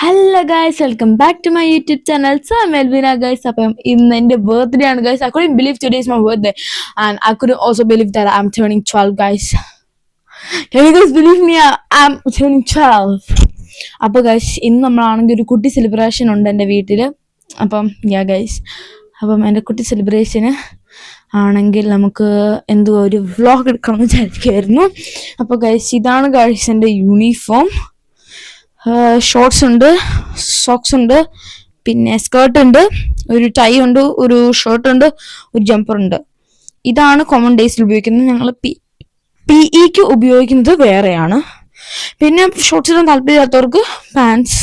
Hello guys, welcome back to my YouTube channel. So I'm Elvina guys. അപ്പം ഇന്ന് എൻ്റെ birthday ആണ് guys. I couldn't believe today is my birthday and I couldn't also believe that I'm turning 12 guys. Can you guys believe me? I'm turning 12. അപ്പോൾ guys ഇന്ന് നമ്മളാണെങ്കിൽ ഒരു കുട്ടി celebration ഉണ്ട് എൻ്റെ വീട്ടിൽ. അപ്പം ഗൈസ് അപ്പം എൻ്റെ കുട്ടി സെലിബ്രേഷന് ആണെങ്കിൽ നമുക്ക് എന്തോ ഒരു വ്ളോഗ് എടുക്കണമെന്ന് വിചാരിക്കുമായിരുന്നു. അപ്പോൾ ഗൈസ് ഇതാണ് ഗൈസ് എൻ്റെ യൂണിഫോം. ഷോർട്സ് ഉണ്ട്, സോക്സ് ഉണ്ട്, പിന്നെ സ്കേർട്ട് ഉണ്ട്, ഒരു ടൈ ഉണ്ട്, ഒരു ഷർട്ട് ഉണ്ട്, ഒരു ജമ്പർ ഉണ്ട്. ഇതാണ് കോമൺ ഡേയ്സിൽ ഉപയോഗിക്കുന്നത്. ഞങ്ങൾ PEക്ക് ഉപയോഗിക്കുന്നത് വേറെയാണ്. പിന്നെ ഷോർട്സ് ഇടാൻ താല്പര്യമില്ലാത്തവർക്ക് പാൻസ്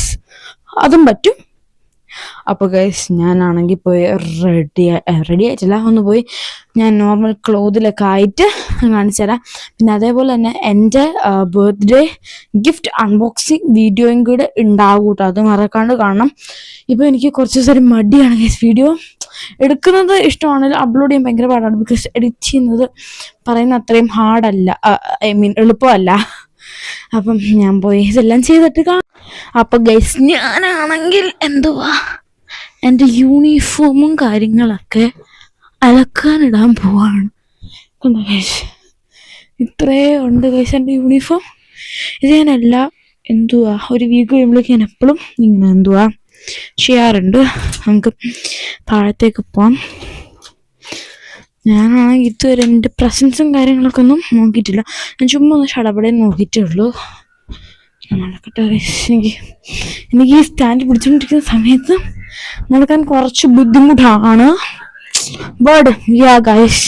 അതും പറ്റും. അപ്പോൾ ഗൈസ് ഞാനാണെങ്കിൽ പോയി റെഡി ആയിട്ടില്ല, ഒന്ന് പോയി ഞാൻ നോർമൽ ക്ലോത്തിലൊക്കെ ആയിട്ട് കാണിച്ചു തരാം. പിന്നെ അതേപോലെ തന്നെ എൻ്റെ ബർത്ത്ഡേ ഗിഫ്റ്റ് അൺബോക്സിങ് വീഡിയോയും കൂടെ ഉണ്ടാവും കേട്ടോ, അത് മറക്കാണ്ട് കാണണം. ഇപ്പോൾ എനിക്ക് കുറച്ച് ദിവസം മടിയാണ് ഗൈസ്, വീഡിയോ എടുക്കുന്നത് ഇഷ്ടമാണെങ്കിൽ അപ്ലോഡ് ചെയ്യാൻ ഭയങ്കര പാടാണ്. ബിക്കോസ് എഡിറ്റ് ചെയ്യുന്നത് പറയുന്ന അത്രയും ഹാർഡല്ല, എളുപ്പമല്ല. അപ്പം ഞാൻ പോയി ഇതെല്ലാം ചെയ്തിട്ട് കാണാം. അപ്പം ഗൈസ് ഞാനാണെങ്കിൽ എന്തുവാ എൻ്റെ യൂണിഫോമും കാര്യങ്ങളൊക്കെ അലക്കാനിടാൻ പോവാണ്. കണ്ടോ ഗൈസ്, ഇത്രേ ഉണ്ട് ഗൈസ് എൻ്റെ യൂണിഫോം. ഇത് ഞാനെല്ലാം എന്തുവാ ഒരു വീക്ക് കഴിയുമ്പോഴേക്കും ഞാൻ എപ്പോഴും ഇങ്ങനെ എന്തുവാ ചെയ്യാറുണ്ട്. നമുക്ക് താഴത്തേക്ക് പോവാം. ഞാനാണെങ്കിൽ ഇതുവരെ എൻ്റെ പ്രസൻസും കാര്യങ്ങളൊക്കെ ഒന്നും നോക്കിയിട്ടില്ല. ഞാൻ ചുമ്മാ ഒന്ന് ഷടപടെ നോക്കിയിട്ടേ ഉള്ളൂ. എനിക്ക് ഈ സ്റ്റാൻഡ് പിടിച്ചുകൊണ്ടിരിക്കുന്ന സമയത്ത് നടക്കാൻ കുറച്ച് ബുദ്ധിമുട്ടാണ്. ബട്ട് യാ ഗൈസ്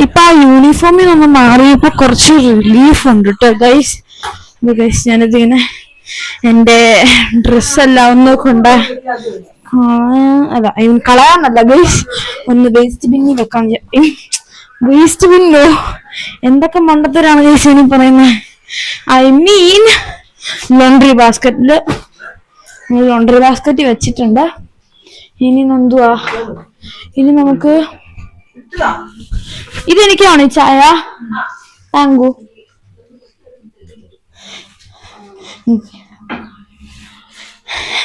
ഇപ്പം ആ യൂണിഫോമിൽ നിന്ന് മാറിയപ്പോൾ കുറച്ച് റിലീഫ് ഉണ്ട് കേട്ടോ ഗൈസ്. ഗൈസ് ഞാനിതിങ്ങനെ എൻ്റെ ഡ്രസ്സെല്ലാം ഒന്ന് കളയാനല്ല ഗൈസ്, ഒന്ന് വേസ്റ്റ് ബിന്നിൽ വെക്കാൻ. വേസ്റ്റ് ബിന്നോ എന്തൊക്കെ മണ്ടത്തരാണ് ഗൈസ് ഇനി പറയുന്നത്. I mean ലോണ്ടറി ബാസ്ക്കറ്റ് വെച്ചിട്ടുണ്ട്. ഇനി എന്തുവാ, ഇനി നമുക്ക് ഇതെനിക്കാണ് ഈ ചായ. താങ്കു.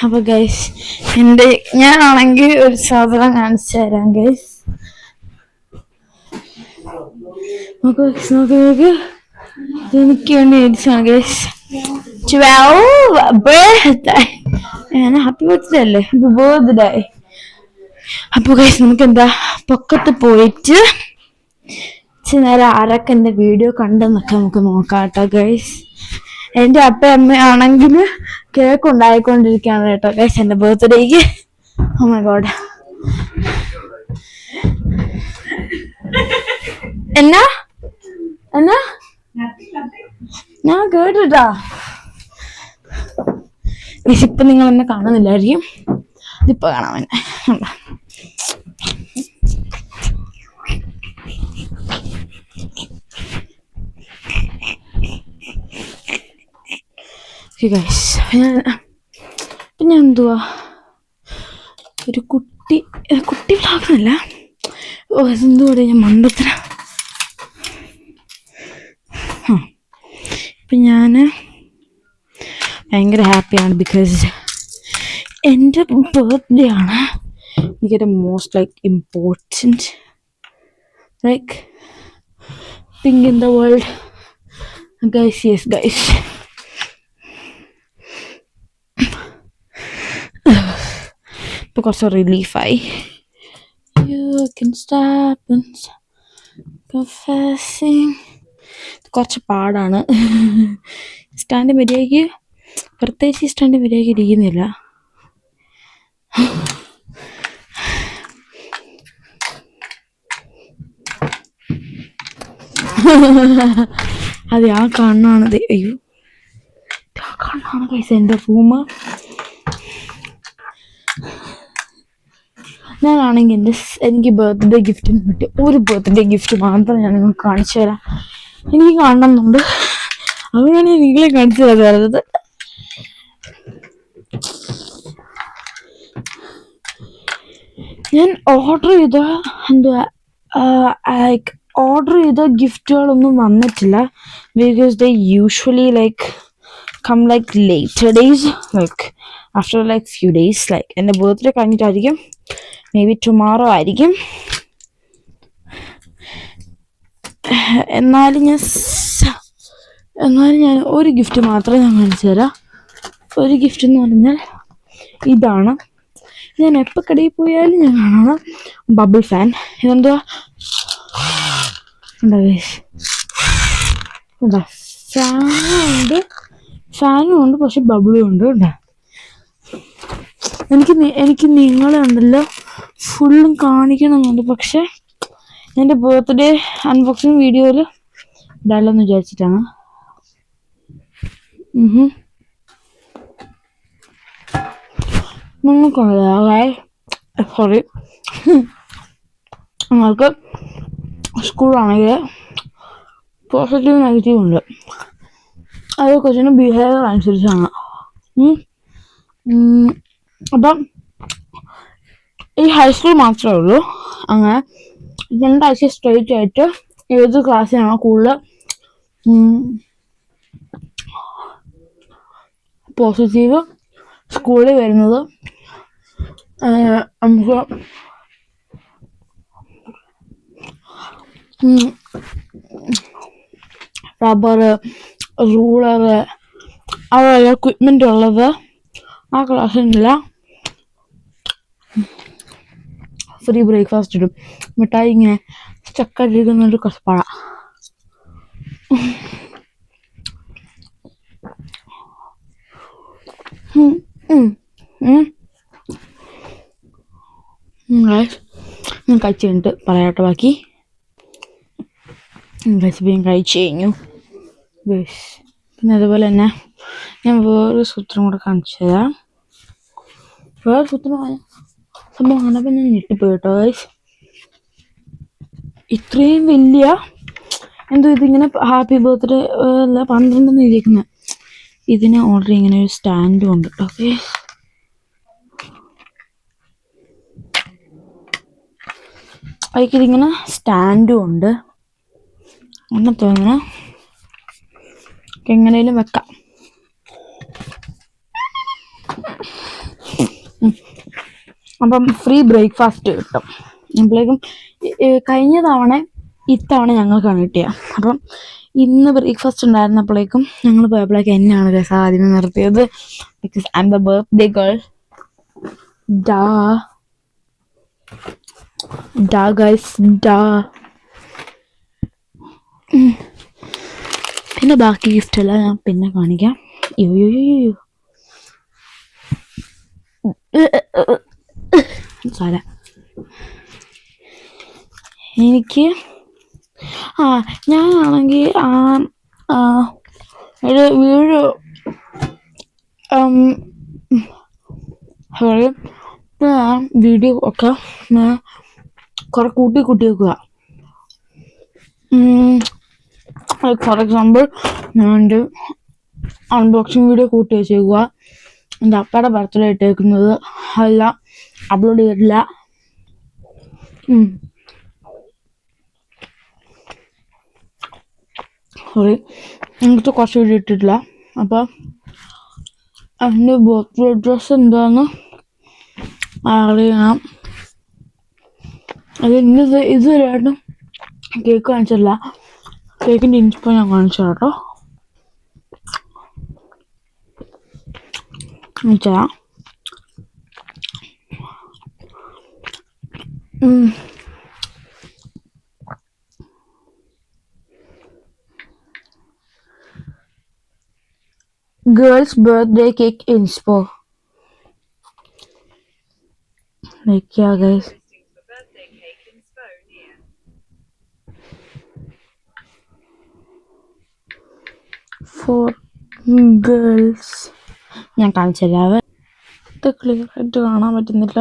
അപ്പൊ ഗൈസ് ഞാനാണെങ്കിൽ ഒരു സാധനം കാണിച്ചു തരാം ഗൈസ്. നോക്ക് എനിക്ക് വേണ്ടി മേടിച്ചാണ് ഗൈസ്. 12 ബർത്ത്ഡേ, ഹാപ്പി ബർത്ത്ഡേ അല്ലേ, ഹാപ്പി ബർത്ത്ഡേ. അപ്പൊ ഗൈസ് നമുക്ക് എന്താ പൊക്കത്ത് പോയിട്ട് നേരം ആരൊക്കെ എൻ്റെ വീഡിയോ കണ്ടെന്നൊക്കെ നമുക്ക് നോക്കാം കേട്ടോ ഗൈസ്. എൻ്റെ അമ്മ ആണെങ്കിൽ കേക്ക് ഉണ്ടായിക്കൊണ്ടിരിക്കുകയാണ് കേട്ടോ ഗൈസ് എൻ്റെ ബർത്ത്ഡേക്ക്. ഓ മൈ ഗോഡ്, എന്നാ ഞാൻ കേട്ടിട്ടാ. ഇപ്പൊ നിങ്ങൾ എന്നെ കാണുന്നില്ലായിരിക്കും, ഇതിപ്പോ കാണാം എന്നെ. പിന്നെ എന്തുവാ ഒരു കുട്ടി വ്ളോഗല്ല. ഓ ഇതെന്തുകൂടെ ഞാൻ മണ്ടത്തിന്. ഇപ്പം ഞാൻ ഭയങ്കര ഹാപ്പിയാണ് ബിക്കോസ് എൻ്റെ ബർത്ത്ഡേ ആണ്. എനിക്കൊരു most like important like thing in the world guys. Yes guys, ഇപ്പോൾ കുറച്ച് റിലീഫായി. You can stop and confessing. കുറച്ച് പാടാണ്. സ്റ്റാൻഡ് മര്യാദയ്ക്ക് പ്രത്യേകിച്ച് സ്റ്റാൻഡ് മര്യാദയ്ക്ക് ഇരിക്കുന്നില്ല. അതെ ആ കണ്ണാണത്. അയ്യോ ആ കണ്ണാണ് കൈസ എൻ്റെ റൂം. ഞാനാണെങ്കിൽ എനിക്ക് ബർത്ത്ഡേ ഗിഫ്റ്റിന് കിട്ടിയ ഒരു ബർത്ത്ഡേ ഗിഫ്റ്റ് മാത്രം ഞാൻ നിങ്ങൾക്ക് കാണിച്ചു തരാം. എനിക്ക് കാണണമെന്നുണ്ട്, അതുകൊണ്ടാണ് ഞാൻ നിങ്ങളെ കാണിച്ചു തരാറുള്ളത്. ഞാൻ ഓർഡർ ചെയ്ത ഗിഫ്റ്റുകളൊന്നും വന്നിട്ടില്ല. Because they usually like come like later days, like after like few days, like എൻ്റെ ബർത്ത്ഡേ കഴിഞ്ഞിട്ടായിരിക്കും, മേ ബി ടുമാറോ ആയിരിക്കും. എന്നാലും ഞാൻ ഒരു ഗിഫ്റ്റ് മാത്രമേ ഞാൻ കാണിച്ചു തരാം. ഒരു ഗിഫ്റ്റ് എന്ന് പറഞ്ഞാൽ ഇതാണ്. ഞാൻ എപ്പോൾ കടയിൽ പോയാലും ഞാൻ കാണണം ബബിൾ ഫാൻ. ഇതെന്തുവാ ഉണ്ടോ, ഫാനും ഉണ്ട് പക്ഷെ ബബിളും ഉണ്ട് കേട്ടോ. എനിക്ക് നിങ്ങളെ ഉണ്ടല്ലോ ഫുള്ളും കാണിക്കണമെന്നുണ്ട്, പക്ഷെ എൻ്റെ ബർത്ത്ഡേ അൺബോക്സിങ് വീഡിയോയിൽ ഇടാമെന്ന് വിചാരിച്ചിട്ടാണ്. സോറി, നിങ്ങൾക്ക് സ്കൂളാണെങ്കിൽ പോസിറ്റീവ് നെഗറ്റീവ് ഉണ്ട്, അത് കൊച്ചിൻ്റെ ബിഹേവിയർ അനുസരിച്ചാണ്. അപ്പം ഈ ഹൈസ്കൂൾ മാത്രമേ ഉള്ളൂ. അങ്ങനെ 2 ആഴ്ച സ്ട്രെയിറ്റ് ആയിട്ട് ഏത് ക്ലാസ്സിനാണോ കൂടുതൽ പോസിറ്റീവ് സ്കൂളിൽ വരുന്നത് നമുക്ക് റബ്ബർ, റൂളർ, അതുപോലെ എക്വിപ്മെൻ്റ് ഉള്ളത് ആ ക്ലാസ്സിനില്ല. ഫ്രീ ബ്രേക്ക്ഫാസ്റ്റ് ഇടും. മിഠായി ഇങ്ങനെ ചക്കടിക്കുന്നൊരു കസപ്പാട. ഞാൻ കഴിച്ച് കഴിഞ്ഞിട്ട് പറയാട്ടോ ബാക്കി. റെസിപ്പി ഞാൻ കഴിച്ച് കഴിഞ്ഞു. പിന്നെ അതുപോലെ തന്നെ ഞാൻ വേറൊരു സൂത്രം കൂടെ കാണിച്ചു തരാം. വേറെ സൂത്രം സംഭവം കണ്ടപ്പോൾ ഞാൻ ഞെട്ടിപ്പോയി കേട്ടോ ഗൈസ്. ഇത്രയും വലിയ എന്തോ ഇതിങ്ങനെ ഹാപ്പി ബർത്ത്ഡേ അല്ല 12 ഇരിക്കുന്നത്, ഇതിന് ഓൾറെഡി ഇങ്ങനെ ഒരു സ്റ്റാൻഡും ഉണ്ട് കേട്ടോ. ഓക്കെ, അതിക്കിതിങ്ങനെ സ്റ്റാൻഡും ഉണ്ട്. എന്നിട്ട് ഇങ്ങനെ എങ്ങനെയും വെക്കാം. അപ്പം ഫ്രീ ബ്രേക്ക്ഫാസ്റ്റ് കിട്ടും. അപ്പോഴേക്കും കഴിഞ്ഞ തവണ ഇത്തവണ ഞങ്ങൾക്കാണ് കിട്ടിയ. അപ്പം ഇന്ന് ബ്രേക്ക്ഫാസ്റ്റ് ഉണ്ടായിരുന്നപ്പോഴേക്കും ഞങ്ങൾ പോയപ്പോഴേക്കും എന്നെയാണ് രസം ആദ്യമേ നിർത്തിയത്. Because I M the birthday girl. ഡാ ഗൈസ് ഡാ. പിന്നെ ബാക്കി ഗിഫ്റ്റ് എല്ലാം ഞാൻ പിന്നെ കാണിക്കാം. സാര എനിക്ക് ഞാനാണെങ്കിൽ ഒരു വീഡിയോ ഒക്കെ കുറെ കൂട്ടി വെക്കുക. ഫോർ എക്സാമ്പിൾ ഞാൻ എൻ്റെ അൺബോക്സിങ് വീഡിയോ കൂട്ടി വെച്ചേക്കുക. എൻ്റെ അപ്പയുടെ ബർത്ത്ഡേ ഇട്ടേക്കുന്നത് എല്ലാം അപ്ലോഡ് ചെയ്തിട്ടില്ല. സോറി, എനിക്ക് കുറച്ച് വീഡിയോ ഇട്ടിട്ടില്ല. അപ്പോൾ എൻ്റെ ബർത്ത്ഡേ ഡ്രസ്സ് എന്താണെന്ന് അറിയണം. അത് ഇതുവരെയായിട്ടും കേക്ക് കാണിച്ചിട്ടില്ല. കേക്കിൻ്റെ ഇൻസ്പോ ഞാൻ കാണിച്ചു കേട്ടോ. കാണിച്ചുതരാം. Girl's birthday cake inspo. Like yeah guys. For girls. ഞാൻ കാണിച്ചുതരാം. ഇത് ക്ലിയർ ആയിട്ട് കാണാൻ പറ്റുന്നില്ല.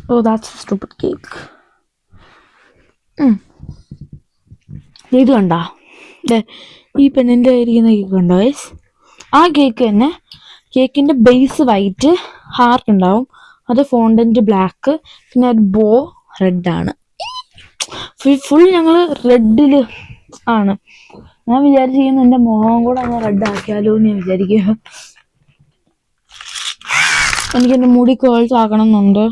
Oh that's a stupid cake. ഇത് കണ്ടോ, ഈ പെണ്ണിൻ്റെ ഇരിക്കുന്ന കേക്ക് കണ്ടോ ഗൈസ്? ആ കേക്ക് തന്നെ. കേക്കിൻ്റെ ബേസ് വൈറ്റ്, ഹാർട്ട് ഉണ്ടാവും, അത് ഫോണ്ടൻറ്റ് ബ്ലാക്ക്, പിന്നെ ഒരു ബോ റെഡാണ്. ഫുൾ ഞങ്ങൾ റെഡിൽ ആണ് ഞാൻ വിചാരിച്ചിരിക്കുന്നു എൻ്റെ മുഖം കൂടെ അങ്ങ് റെഡ് എന്ന് ഞാൻ വിചാരിക്കുക. എനിക്കെൻ്റെ മുടി കേൾസ് ആക്കണം എന്നുണ്ട്.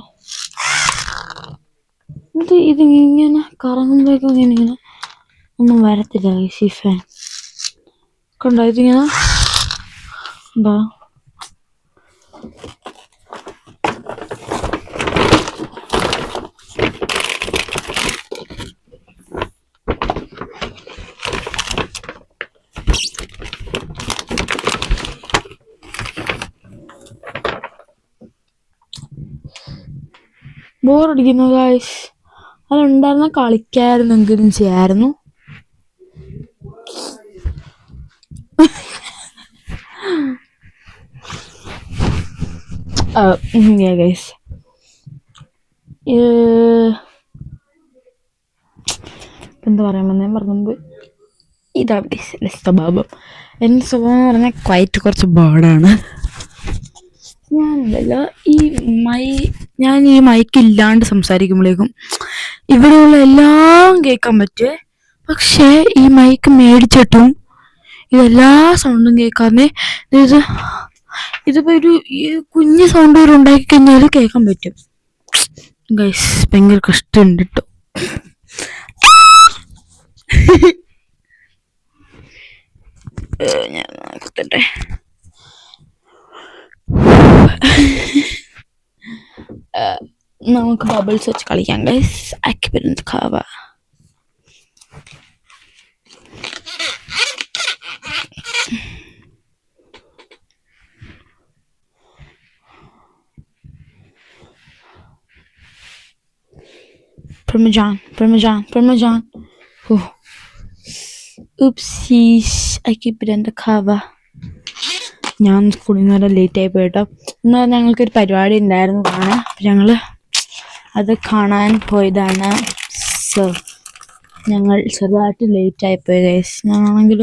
ഇത് ഇങ്ങനെ കറങ്ങുമ്പോഴേക്കും ഇങ്ങനെ ഒന്നും വരത്തില്ല. ഈ ഫാൻ കണ്ടോ, ഇതിങ്ങനെ എന്താ ബോറടിക്കുന്നു ഗായ്സ്. അതുണ്ടായിരുന്ന കളിക്കായിരുന്നു, എന്തെങ്കിലും ചെയ്യായിരുന്നു. ഗൈസ് എന്താ പറയാൻ വന്നേ മറന്നു. ഇതാണ് ഗൈസ് എൻ്റെ സ്വഭാവം. എൻ്റെ സ്വഭാവം എന്ന് പറഞ്ഞാൽ ക്വൈറ്റ് കുറച്ച് ബേർഡാണ്. ഞാനുണ്ടല്ലോ ഞാൻ ഈ മൈക്ക് ഇല്ലാണ്ട് സംസാരിക്കുമ്പോഴേക്കും ഇവിടെയുള്ള എല്ലാം കേൾക്കാൻ പറ്റുമേ. പക്ഷേ ഈ മൈക്ക് മേടിച്ചിട്ടും ഇതെല്ലാ സൗണ്ടും കേൾക്കാതെ ഇതിപ്പോൾ ഒരു കുഞ്ഞ് സൗണ്ട് ഒരു ഉണ്ടാക്കി കഴിഞ്ഞാൽ കേൾക്കാൻ പറ്റും. ഗൈസ് ഭയങ്കര കഷ്ടമുണ്ട് കേട്ടോ. ഞാൻ നോക്കട്ടെ. നമുക്ക് ബബിൾസ് വെച്ച് കളിക്കാം guys. ആക്കിപ്പിരുന്ന് kava. Parmesan. Oh. Oopsies. I keep it in the cover. ഞാൻ സ്കൂളിൽ നിന്ന് വരെ ലേറ്റായി പോയിട്ടോ. എന്നാൽ ഞങ്ങൾക്കൊരു പരിപാടി ഉണ്ടായിരുന്നു കാണാൻ. ഞങ്ങൾ അത് കാണാൻ പോയതാണ്. സോ ഞങ്ങൾ ചെറുതായിട്ട് ലേറ്റായിപ്പോയി ഗൈസ്. ഞാനാണെങ്കിൽ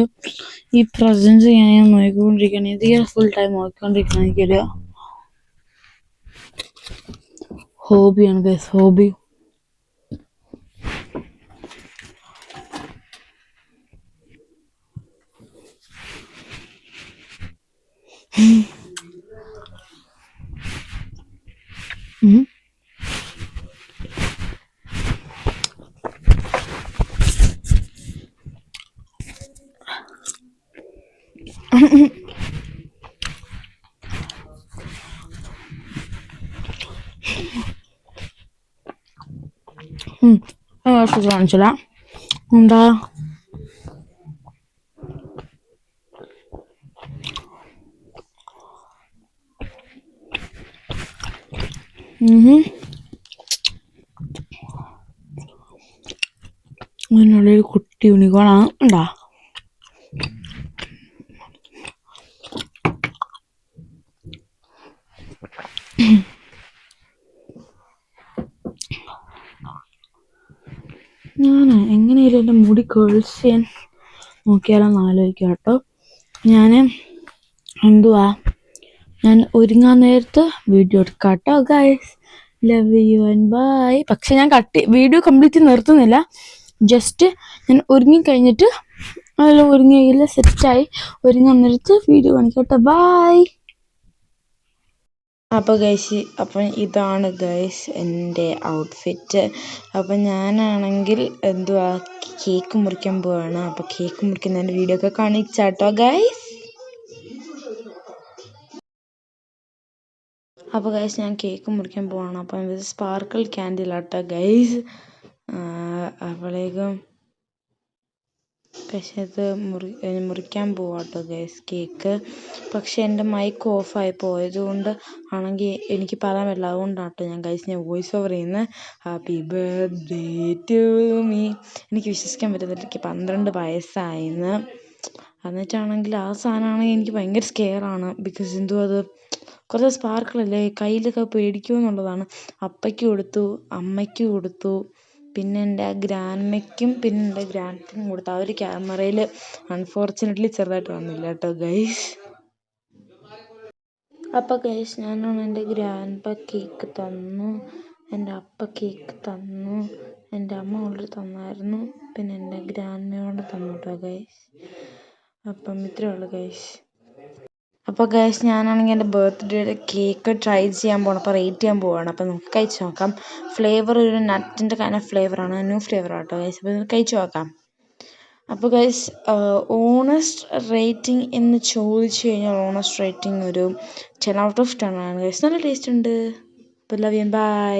ഈ പ്രസൻസ് ഞാൻ നോക്കിക്കൊണ്ടിരിക്കുകയാണ്. ഇത് ഫുൾ ടൈം നോക്കിക്കൊണ്ടിരിക്കുകയാണ്. എനിക്കൊരു ഹോബിയാണ് ഗൈസ്, ഹോബി. കാണിച്ചില്ല എന്താ അങ്ങനെയുള്ളൊരു കുട്ടി യൂണിക്കോണാണ്. ഉണ്ടാ ഞാൻ എങ്ങനെയായാലും എൻ്റെ മുടി കേൾസ് ചെയ്യാൻ നോക്കിയാലോന്ന് ആലോചിക്കാം കേട്ടോ. ഞാൻ ഒരുങ്ങാൻ നേരത്ത് വീഡിയോ എടുക്കാം കേട്ടോ guys. Love you and bye. പക്ഷെ ഞാൻ വീഡിയോ കംപ്ലീറ്റ് നിർത്തുന്നില്ല. ജസ്റ്റ് ഞാൻ ഒരുങ്ങിക്കഴിഞ്ഞിട്ട് അതെല്ലാം ഒരുങ്ങിയില്ല സെറ്റായി ഒരുങ്ങാൻ നേരത്ത് വീഡിയോ കാണിക്കട്ടെ. ബൈ. അപ്പം ഇതാണ് ഗൈസ് എൻ്റെ ഔട്ട്ഫിറ്റ്. അപ്പം ഞാനാണെങ്കിൽ കേക്ക് മുറിക്കാൻ പോവാണ്. അപ്പോൾ കേക്ക് മുറിക്കുന്നതിൻ്റെ വീഡിയോ ഒക്കെ കാണിച്ചാട്ടോ ഗൈസ്. അപ്പോൾ ഗൈസ് ഞാൻ കേക്ക് മുറിക്കാൻ പോവാണ്. അപ്പം ഇത് സ്പാർക്കിൾ ക്യാൻഡിലാട്ടോ ഗൈസ്. അപ്പോഴേക്കും പക്ഷെ അത് മുറിക്കാൻ പോവാട്ടോ ഗൈസ് കേക്ക്. പക്ഷെ എൻ്റെ മൈക്ക് ഓഫായി പോയതുകൊണ്ട് ആണെങ്കിൽ എനിക്ക് പറയാൻ പറ്റില്ല. അതുകൊണ്ടാട്ടോ ഞാൻ വോയിസ് ഓവർ ചെയ്യുന്നത്. Happy birthday to me. എനിക്ക് വിശ്വസിക്കാൻ പറ്റുന്നില്ല എനിക്ക് 12 വയസ്സായിന്ന്. എന്നിട്ടാണെങ്കിൽ ആ സാധനമാണെങ്കിൽ എനിക്ക് ഭയങ്കര സ്കെയറാണ്. ബിക്കോസ് അത് കുറച്ച് സ്പാർക്കിളല്ലേ, കയ്യിലൊക്കെ പേടിക്കുമെന്നുള്ളതാണ്. അപ്പയ്ക്ക് കൊടുത്തു, അമ്മയ്ക്ക് കൊടുത്തു, പിന്നെ എൻ്റെ ഗ്രാൻഡമ്മയ്ക്കും പിന്നെ എൻ്റെ ഗ്രാൻഡ്പ്പനും കൊടുത്തു. ആ ഒരു ക്യാമറയിൽ അൺഫോർച്ചുനേറ്റ്ലി ചെറുതായിട്ട് വന്നില്ല കേട്ടോ ഗൈസ്. അപ്പോൾ ഗൈസ് ഞാനാണ് എൻ്റെ ഗ്രാൻഡ്പ്പ കേക്ക് തന്നു, എൻ്റെ അപ്പ കേക്ക് തന്നു, എൻ്റെ അമ്മ ഓൾറെഡി തന്നായിരുന്നു, പിന്നെ എൻ്റെ ഗ്രാൻഡമ്മയോട് തന്നു കേട്ടോ ഗൈസ്. അപ്പം ഇത്രയേ ഉള്ളൂ ഗൈസ്. അപ്പോൾ ഗൈസ് ഞാനാണെങ്കിൽ എൻ്റെ ബർത്ത്ഡേയുടെ കേക്ക് ട്രൈ ചെയ്യാൻ പോകണം. അപ്പോൾ റേറ്റ് ചെയ്യാൻ പോവുകയാണ്. അപ്പോൾ നമുക്ക് കഴിച്ച് നോക്കാം. ഫ്ലേവർ ഒരു നട്ടിൻ്റെ kind of ഫ്ലേവറാണ്, ന്യൂ ഫ്ലേവറാണ് കേട്ടോ ഗൈസ്. അപ്പോൾ നമുക്ക് കഴിച്ച് നോക്കാം. അപ്പോൾ ഗൈസ് ഓണസ്റ്റ് റേറ്റിംഗ് എന്ന് ചോദിച്ചു കഴിഞ്ഞാൽ ഓണസ്റ്റ് റേറ്റിംഗ് ഒരു 10 out of 10 ആണ് ഗൈസ്. നല്ല ടേസ്റ്റ് ഉണ്ട്. അപ്പോൾ ലവ് യു, ബൈ.